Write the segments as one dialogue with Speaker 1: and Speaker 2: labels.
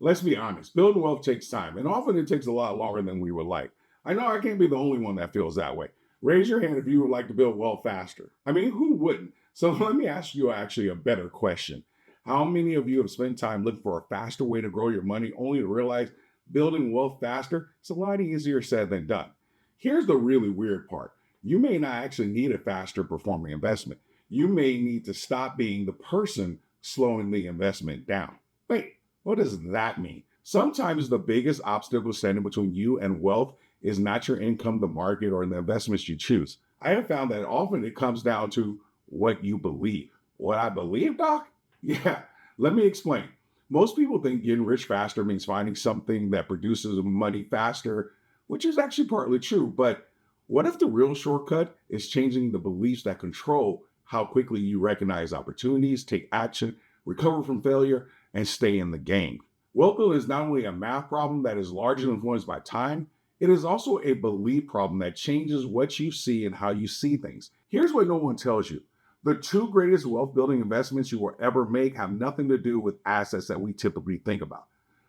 Speaker 1: Let's be honest, building wealth takes time, and often it takes a lot longer than we would like. I know I can't be the only one that feels that way. Raise your hand if you would like to build wealth faster. I mean, who wouldn't? So let me ask you actually a better question. How many of you have spent time looking for a faster way to grow your money only to realize building wealth faster is a lot easier said than done? Here's the really weird part. You may not actually need a faster performing investment. You may need to stop being the person slowing the investment down. Wait, what does that mean? Sometimes the biggest obstacle standing between you and wealth is not your income, the market, or the investments you choose. I have found that often it comes down to what you believe. What I believe, Doc? Yeah, let me explain. Most people think getting rich faster means finding something that produces money faster, which is actually partly true. But what if the real shortcut is changing the beliefs that control how quickly you recognize opportunities, take action, recover from failure, and stay in the game? Wealth building is not only a math problem that is largely influenced by time, it is also a belief problem that changes what you see and how you see things. Here's what no one tells you. The two greatest wealth building investments you will ever make have nothing to do with assets that we typically think about.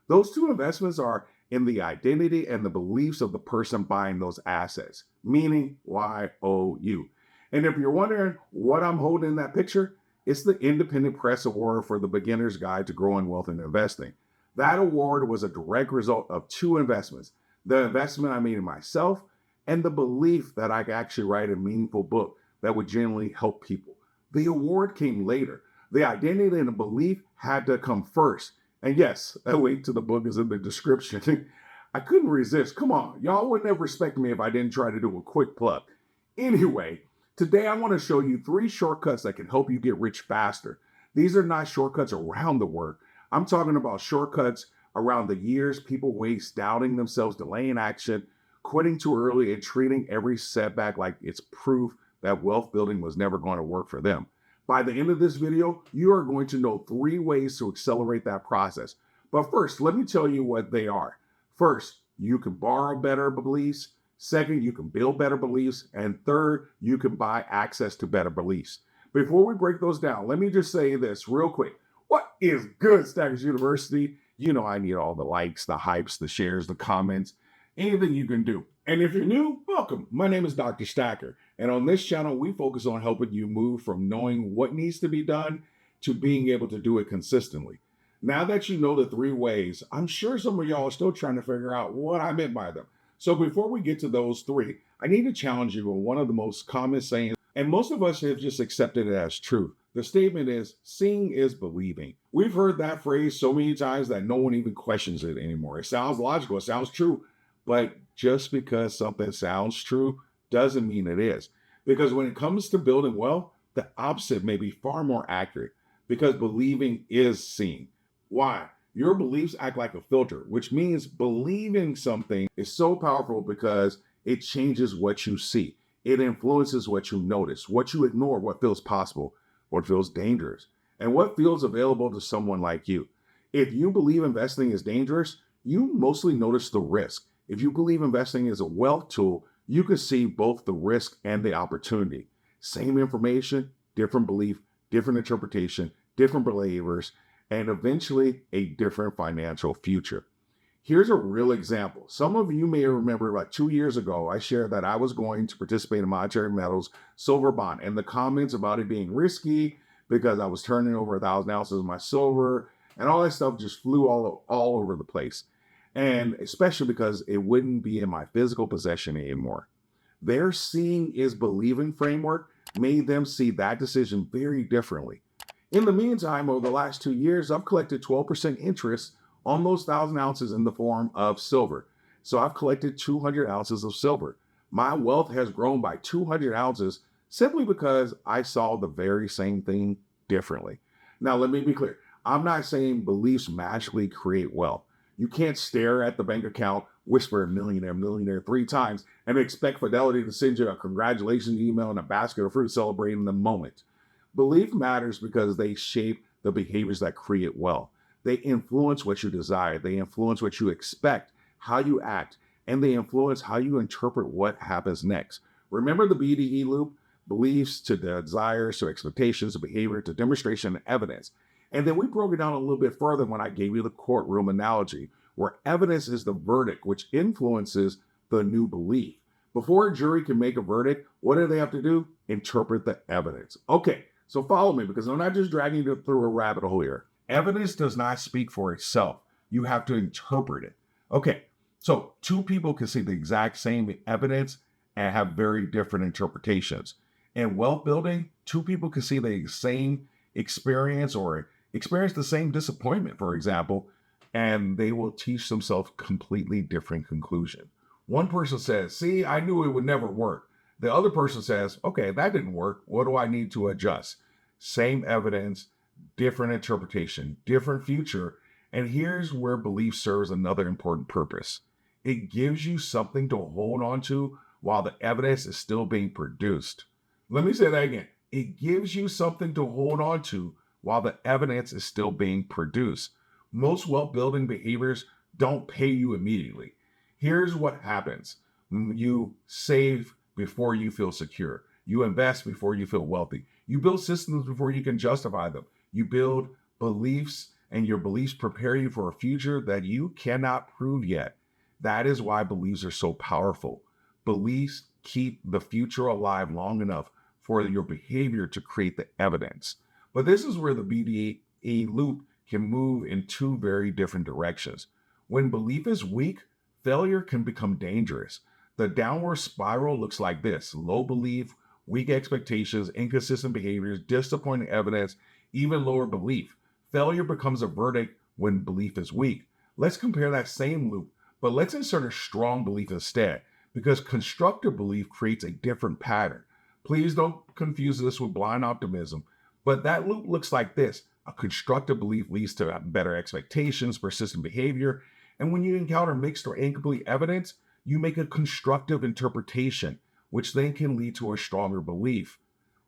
Speaker 1: Those two investments are in the identity and the beliefs of the person buying those assets, meaning YOU. And if you're wondering what I'm holding in that picture, it's the Independent Press Award for the Beginner's Guide to Growing Wealth and Investing. That award was a direct result of two investments: the investment I made in myself and the belief that I could actually write a meaningful book that would genuinely help people. The award came later. The identity and the belief had to come first. And yes, a link to the book is in the description. I couldn't resist. Come on, y'all wouldn't have respected me if I didn't try to do a quick plug. Anyway, today I want to show you 3 shortcuts that can help you get rich faster. These are not shortcuts around the work. I'm talking about shortcuts around the years people waste doubting themselves, delaying action, quitting too early, and treating every setback like it's proof that wealth building was never going to work for them. By the end of this video, you are going to know 3 ways to accelerate that process. But first, let me tell you what they are. First, you can borrow better beliefs. Second, you can build better beliefs. And third, you can buy access to better beliefs. Before we break those down, let me just say this real quick. What is good, Stackers University? You know I need all the likes, the hypes, the shares, the comments, anything you can do. And if you're new, welcome. My name is Dr. Stacker. And on this channel, we focus on helping you move from knowing what needs to be done to being able to do it consistently. Now that you know the 3 ways, I'm sure some of y'all are still trying to figure out what I meant by them. So before we get to those 3, I need to challenge you on one of the most common sayings, and most of us have just accepted it as truth. The statement is, seeing is believing. We've heard that phrase so many times that no one even questions it anymore. It sounds logical, it sounds true, but just because something sounds true doesn't mean it is. Because when it comes to building wealth, the opposite may be far more accurate, because believing is seeing. Why? Your beliefs act like a filter, which means believing something is so powerful because it changes what you see. It influences what you notice, what you ignore, what feels possible, what feels dangerous, and what feels available to someone like you. If you believe investing is dangerous, you mostly notice the risk. If you believe investing is a wealth tool, you can see both the risk and the opportunity. Same information, different belief, different interpretation, different believers, and eventually a different financial future. Here's a real example. Some of you may remember about 2 years ago, I shared that I was going to participate in Monetary Metals silver bond, and the comments about it being risky because I was turning over 1,000 ounces of my silver and all that stuff just flew all over the place. And especially because it wouldn't be in my physical possession anymore. Their seeing is believing framework made them see that decision very differently. In the meantime, over the last 2 years, I've collected 12% interest on those 1,000 ounces in the form of silver. So I've collected 200 ounces of silver. My wealth has grown by 200 ounces simply because I saw the very same thing differently. Now, let me be clear. I'm not saying beliefs magically create wealth. You can't stare at the bank account, whisper millionaire, millionaire 3 times, and expect Fidelity to send you a congratulations email and a basket of fruit celebrating the moment. Belief matters because they shape the behaviors that create wealth. They influence what you desire. They influence what you expect, how you act, and they influence how you interpret what happens next. Remember the BDE loop? Beliefs to desires, to expectations, to behavior, to demonstration and evidence. And then we broke it down a little bit further when I gave you the courtroom analogy, where evidence is the verdict, which influences the new belief. Before a jury can make a verdict, what do they have to do? Interpret the evidence. Okay, so follow me because I'm not just dragging you through a rabbit hole here. Evidence does not speak for itself. You have to interpret it. Okay, so two people can see the exact same evidence and have very different interpretations. In wealth building, two people can see the same experience or experience the same disappointment, for example, and they will teach themselves completely different conclusion. One person says, see, I knew it would never work. The other person says, okay, that didn't work. What do I need to adjust? Same evidence, different interpretation, different future. And here's where belief serves another important purpose. It gives you something to hold on to while the evidence is still being produced. Let me say that again. It gives you something to hold on to while the evidence is still being produced. Most wealth building behaviors don't pay you immediately. Here's what happens. You save before you feel secure. You invest before you feel wealthy. You build systems before you can justify them. You build beliefs, and your beliefs prepare you for a future that you cannot prove yet. That is why beliefs are so powerful. Beliefs keep the future alive long enough for your behavior to create the evidence. But this is where the BDA loop can move in two very different directions. When belief is weak, failure can become dangerous. The downward spiral looks like this: low belief, weak expectations, inconsistent behaviors, disappointing evidence, even lower belief. Failure becomes a verdict when belief is weak. Let's compare that same loop, but let's insert a strong belief instead, because constructive belief creates a different pattern. Please don't confuse this with blind optimism, but that loop looks like this. A constructive belief leads to better expectations, persistent behavior, and when you encounter mixed or incomplete evidence, you make a constructive interpretation, which then can lead to a stronger belief.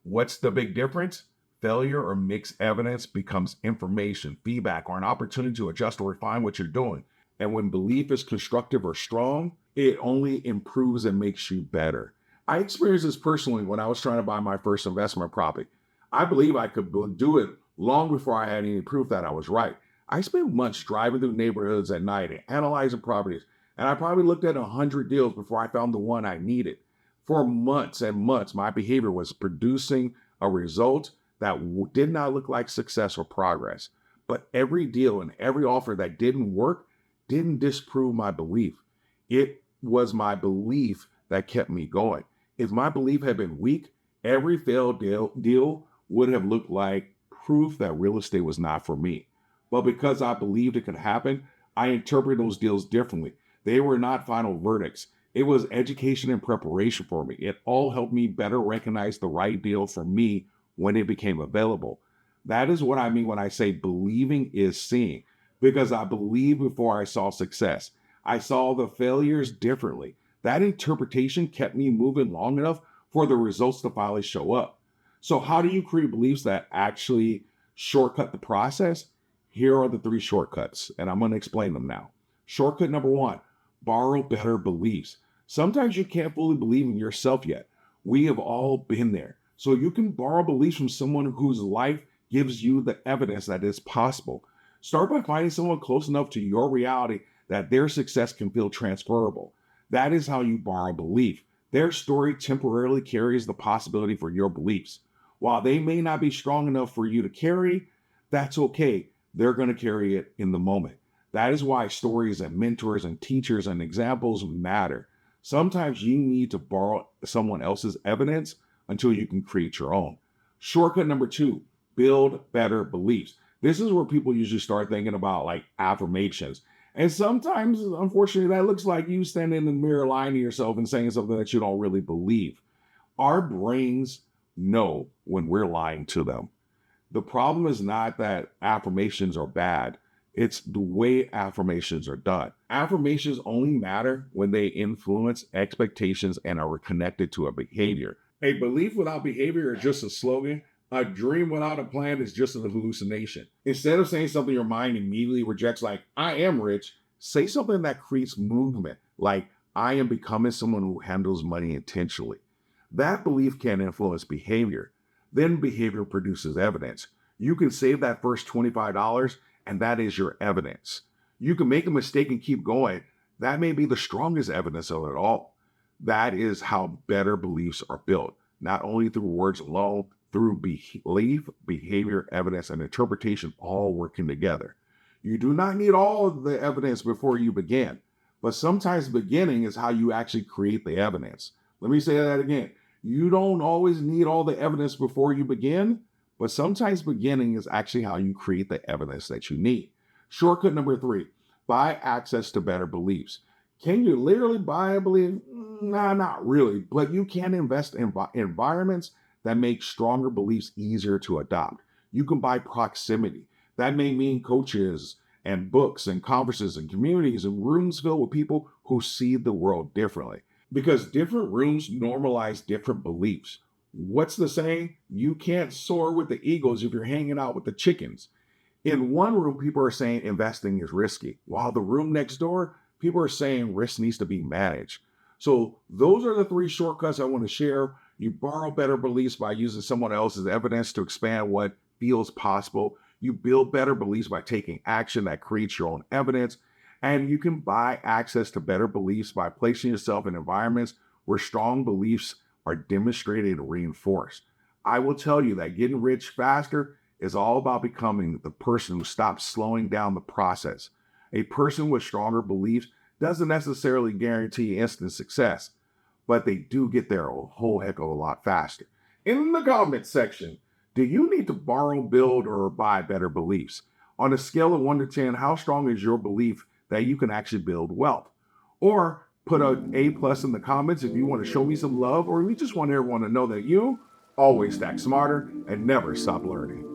Speaker 1: What's the big difference? Failure or mixed evidence becomes information, feedback, or an opportunity to adjust or refine what you're doing. And when belief is constructive or strong, it only improves and makes you better. I experienced this personally when I was trying to buy my first investment property. I believe I could do it long before I had any proof that I was right. I spent months driving through neighborhoods at night and analyzing properties, and I probably looked at 100 deals before I found the one I needed. For months and months, my behavior was producing a result that did not look like success or progress. But every deal and every offer that didn't work didn't disprove my belief. It was my belief that kept me going. If my belief had been weak, every failed deal would have looked like proof that real estate was not for me. But because I believed it could happen, I interpreted those deals differently. They were not final verdicts. It was education and preparation for me. It all helped me better recognize the right deal for me when it became available. That is what I mean when I say believing is seeing, because I believed before I saw success. I saw the failures differently. That interpretation kept me moving long enough for the results to finally show up. So how do you create beliefs that actually shortcut the process? Here are the 3 shortcuts, and I'm going to explain them now. Shortcut number 1, borrow better beliefs. Sometimes you can't fully believe in yourself yet. We have all been there. So you can borrow beliefs from someone whose life gives you the evidence that it's possible. Start by finding someone close enough to your reality that their success can feel transferable. That is how you borrow belief. Their story temporarily carries the possibility for your beliefs. While they may not be strong enough for you to carry, that's okay. They're going to carry it in the moment. That is why stories and mentors and teachers and examples matter. Sometimes you need to borrow someone else's evidence until you can create your own. Shortcut number 2, build better beliefs. This is where people usually start thinking about like affirmations. And sometimes, unfortunately, that looks like you standing in the mirror lying to yourself and saying something that you don't really believe. Our brains know when we're lying to them. The problem is not that affirmations are bad. It's the way affirmations are done. Affirmations only matter when they influence expectations and are connected to a behavior. A belief without behavior is just a slogan. A dream without a plan is just an hallucination. Instead of saying something your mind immediately rejects, like, I am rich, say something that creates movement, like, I am becoming someone who handles money intentionally. That belief can influence behavior. Then behavior produces evidence. You can save that first $25, and that is your evidence. You can make a mistake and keep going. That may be the strongest evidence of it all. That is how better beliefs are built, not only through words alone, through belief, behavior, evidence, and interpretation all working together. You do not need all of the evidence before you begin, but sometimes beginning is how you actually create the evidence. Let me say that again. You don't always need all the evidence before you begin, but sometimes beginning is actually how you create the evidence that you need. Shortcut number 3, buy access to better beliefs. Can you literally buy a belief? Nah, not really, but you can invest in environments that make stronger beliefs easier to adopt. You can buy proximity. That may mean coaches and books and conferences and communities and rooms filled with people who see the world differently. Because different rooms normalize different beliefs. What's the saying? You can't soar with the eagles if you're hanging out with the chickens. In one room, people are saying investing is risky, while the room next door, people are saying risk needs to be managed. So those are the 3 shortcuts I want to share. You borrow better beliefs by using someone else's evidence to expand what feels possible. You build better beliefs by taking action that creates your own evidence. And you can buy access to better beliefs by placing yourself in environments where strong beliefs are demonstrated and reinforced. I will tell you that getting rich faster is all about becoming the person who stops slowing down the process. A person with stronger beliefs doesn't necessarily guarantee instant success, but they do get there a whole heck of a lot faster. In the comment section, do you need to borrow, build, or buy better beliefs? On a scale of 1 to 10, how strong is your belief that you can actually build wealth? Or put an A+ in the comments if you want to show me some love, or we just want everyone to know that you always stack smarter and never stop learning.